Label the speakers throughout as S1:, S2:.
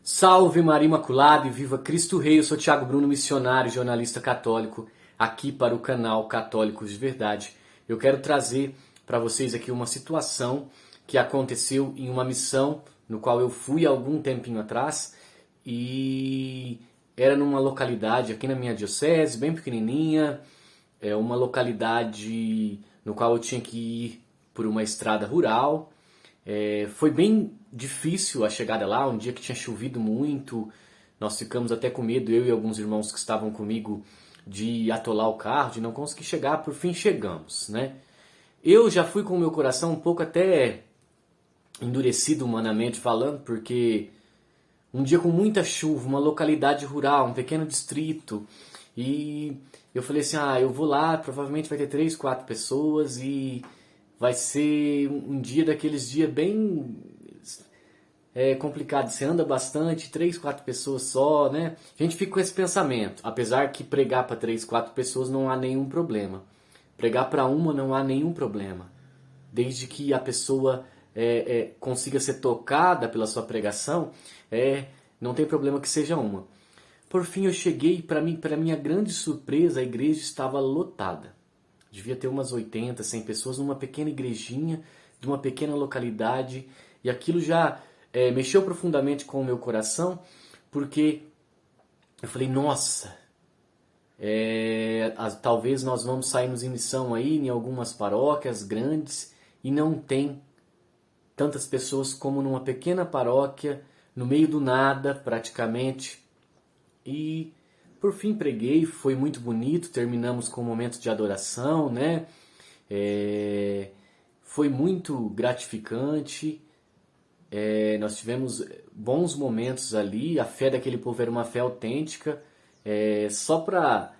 S1: Salve Maria Imaculada e viva Cristo Rei! Eu sou Thiago Bruno, missionário, jornalista católico, aqui para o canal Católicos de Verdade. Eu quero trazer para vocês aqui uma situação que aconteceu em uma missão no qual eu fui há algum tempinho atrás e era numa localidade aqui na minha diocese, bem pequenininha, uma localidade no qual eu tinha que ir por uma estrada rural. Foi bem difícil a chegada lá, um dia que tinha chovido muito, nós ficamos até com medo, eu e alguns irmãos que estavam comigo, de atolar o carro, de não conseguir chegar, por fim chegamos, né? Eu já fui com o meu coração um pouco até endurecido humanamente falando, porque um dia com muita chuva, uma localidade rural, um pequeno distrito, e eu falei assim, eu vou lá, provavelmente vai ter 3, 4 pessoas e vai ser um dia daqueles dias bem complicado. Você anda bastante, 3, 4 pessoas só, né? A gente fica com esse pensamento. Apesar que pregar para 3, 4 pessoas não há nenhum problema. Pregar para uma não há nenhum problema. Desde que a pessoa consiga ser tocada pela sua pregação, não tem problema que seja uma. Por fim eu cheguei, para minha grande surpresa, a igreja estava lotada. Devia ter umas 80, 100 pessoas numa pequena igrejinha, de uma pequena localidade. E aquilo já mexeu profundamente com o meu coração, porque eu falei, nossa, talvez nós vamos sairmos em missão aí em algumas paróquias grandes e não tem tantas pessoas como numa pequena paróquia, no meio do nada praticamente. E por fim preguei, foi muito bonito, terminamos com um momento de adoração, né? Foi muito gratificante, nós tivemos bons momentos ali, a fé daquele povo era uma fé autêntica. Só para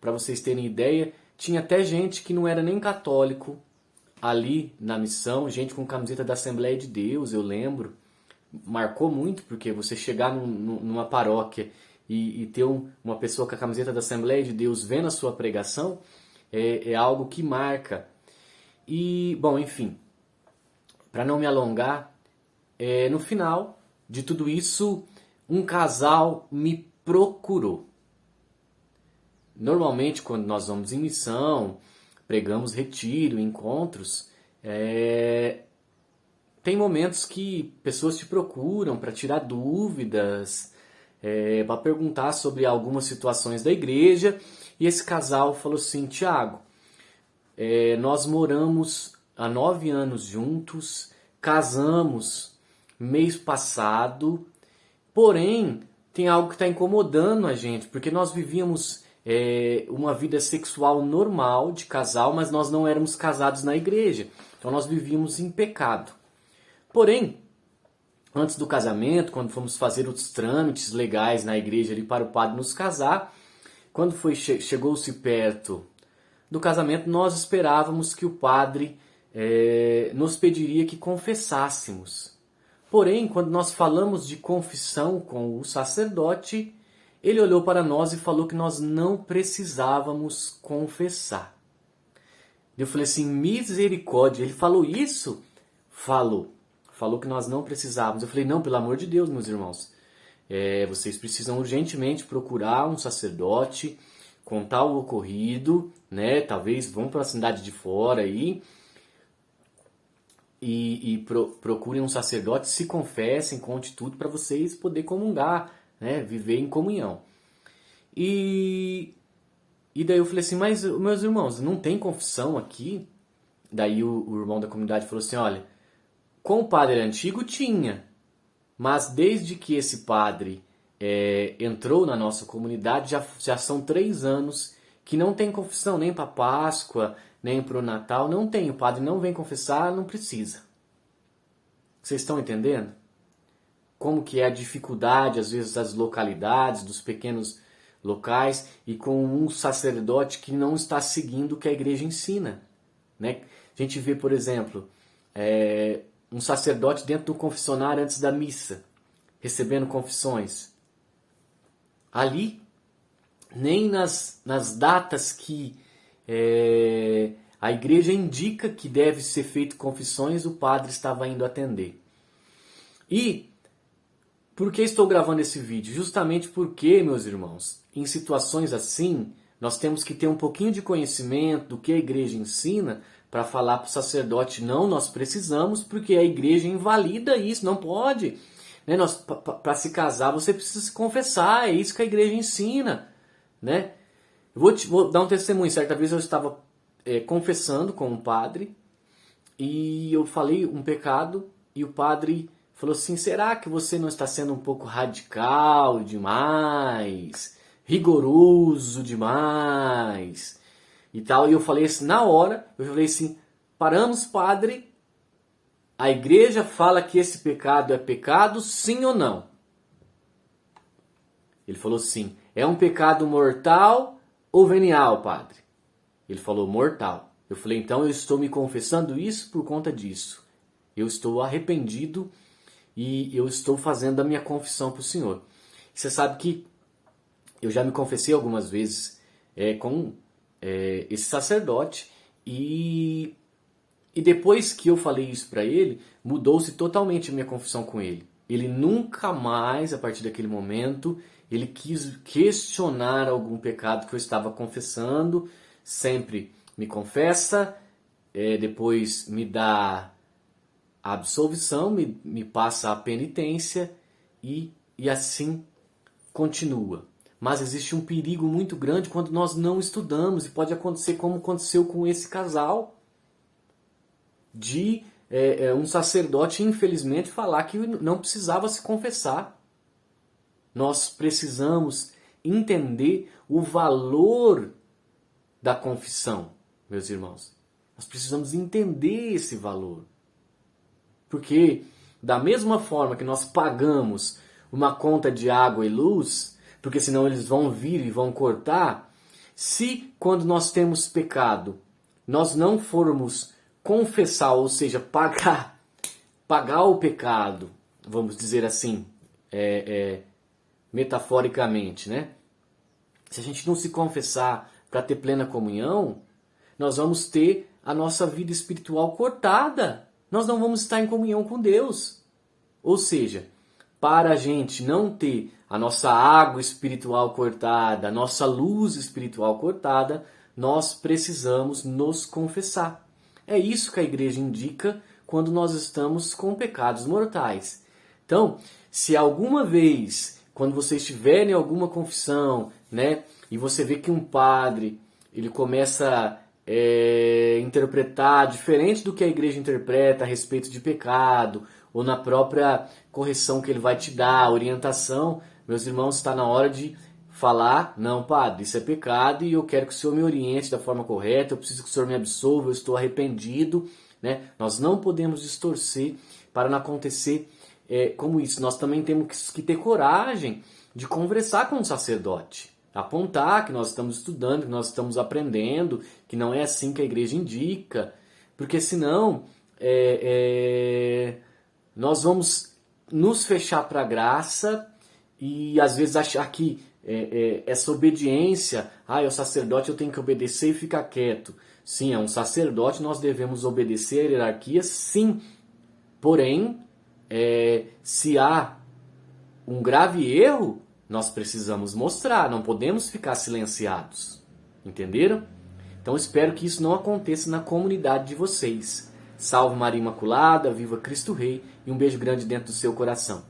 S1: vocês terem ideia, tinha até gente que não era nem católico ali na missão, gente com camiseta da Assembleia de Deus, eu lembro. Marcou muito, porque você chegar numa paróquia e ter uma pessoa com a camiseta da Assembleia de Deus vendo a sua pregação é algo que marca. E, bom, enfim, para não me alongar, no final de tudo isso, um casal me procurou. Normalmente, quando nós vamos em missão, pregamos retiro, encontros, tem momentos que pessoas te procuram para tirar dúvidas, para perguntar sobre algumas situações da igreja. E esse casal falou assim, Thiago, nós moramos há 9 anos juntos, casamos mês passado, porém tem algo que está incomodando a gente, porque nós vivíamos uma vida sexual normal de casal, mas nós não éramos casados na igreja, então nós vivíamos em pecado. Porém, antes do casamento, quando fomos fazer os trâmites legais na igreja ali para o padre nos casar, quando chegou-se perto do casamento, nós esperávamos que o padre nos pediria que confessássemos. Porém, quando nós falamos de confissão com o sacerdote, ele olhou para nós e falou que nós não precisávamos confessar. Eu falei assim, misericórdia, ele falou isso? Falou que nós não precisávamos. Eu falei, não, pelo amor de Deus, meus irmãos, vocês precisam urgentemente procurar um sacerdote, contar o ocorrido, né? Talvez vão para a cidade de fora aí e procurem um sacerdote, se confessem, conte tudo para vocês poderem comungar, né? Viver em comunhão. E daí eu falei assim, mas meus irmãos, não tem confissão aqui? Daí o irmão da comunidade falou assim, olha, com o padre antigo tinha, mas desde que esse padre entrou na nossa comunidade, já são 3 anos que não tem confissão, nem para Páscoa, nem para o Natal, não tem. O padre não vem confessar, não precisa. Vocês estão entendendo? Como que é a dificuldade, às vezes, das localidades, dos pequenos locais, e com um sacerdote que não está seguindo o que a igreja ensina, né? A gente vê, por exemplo, um sacerdote dentro do confessionário antes da missa, recebendo confissões. Ali, nem nas datas que a igreja indica que deve ser feito confissões, o padre estava indo atender. E Por que estou gravando esse vídeo? Justamente porque, meus irmãos, em situações assim, nós temos que ter um pouquinho de conhecimento do que a igreja ensina para falar para o sacerdote, não, nós precisamos, porque a igreja invalida isso, não pode. Né? Para se casar, você precisa se confessar, é isso que a igreja ensina. Né? Vou dar um testemunho. Certa vez eu estava confessando com um padre e eu falei um pecado e o padre falou assim, será que você não está sendo um pouco radical demais, rigoroso demais e tal? E eu falei assim, na hora, eu falei assim, paramos, padre, a igreja fala que esse pecado é pecado, sim ou não? Ele falou sim. É um pecado mortal ou venial, padre? Ele falou mortal. Eu falei, então eu estou me confessando isso por conta disso. Eu estou arrependido e eu estou fazendo a minha confissão para o Senhor. Você sabe que eu já me confessei algumas vezes com esse sacerdote e depois que eu falei isso para ele, mudou-se totalmente a minha confissão com ele. Ele nunca mais, a partir daquele momento, ele quis questionar algum pecado que eu estava confessando. Sempre me confessa, depois me dá a absolvição, me passa a penitência e assim continua. Mas existe um perigo muito grande quando nós não estudamos, e pode acontecer como aconteceu com esse casal, de um sacerdote, infelizmente, falar que não precisava se confessar. Nós precisamos entender o valor da confissão, meus irmãos. Nós precisamos entender esse valor. Porque, da mesma forma que nós pagamos uma conta de água e luz, porque senão eles vão vir e vão cortar, se quando nós temos pecado, nós não formos confessar, ou seja, pagar o pecado, vamos dizer assim, metaforicamente, né? Se a gente não se confessar para ter plena comunhão, nós vamos ter a nossa vida espiritual cortada. Nós não vamos estar em comunhão com Deus. Ou seja, para a gente não ter a nossa água espiritual cortada, a nossa luz espiritual cortada, nós precisamos nos confessar. É isso que a igreja indica quando nós estamos com pecados mortais. Então, se alguma vez, quando você estiver em alguma confissão, né, e você vê que um padre, ele começa interpretar diferente do que a igreja interpreta a respeito de pecado, ou na própria correção que ele vai te dar, orientação, meus irmãos, está na hora de falar, não, padre, isso é pecado e eu quero que o senhor me oriente da forma correta, eu preciso que o senhor me absolva, eu estou arrependido, né? Nós não podemos distorcer para não acontecer como isso. Nós também temos que ter coragem de conversar com o sacerdote, apontar que nós estamos estudando, que nós estamos aprendendo, que não é assim que a igreja indica, porque senão nós vamos nos fechar para a graça e às vezes achar que essa obediência, é o sacerdote, eu tenho que obedecer e ficar quieto. Sim, é um sacerdote, nós devemos obedecer a hierarquia, sim. Porém, se há um grave erro, nós precisamos mostrar, não podemos ficar silenciados. Entenderam? Então espero que isso não aconteça na comunidade de vocês. Salve Maria Imaculada, viva Cristo Rei e um beijo grande dentro do seu coração.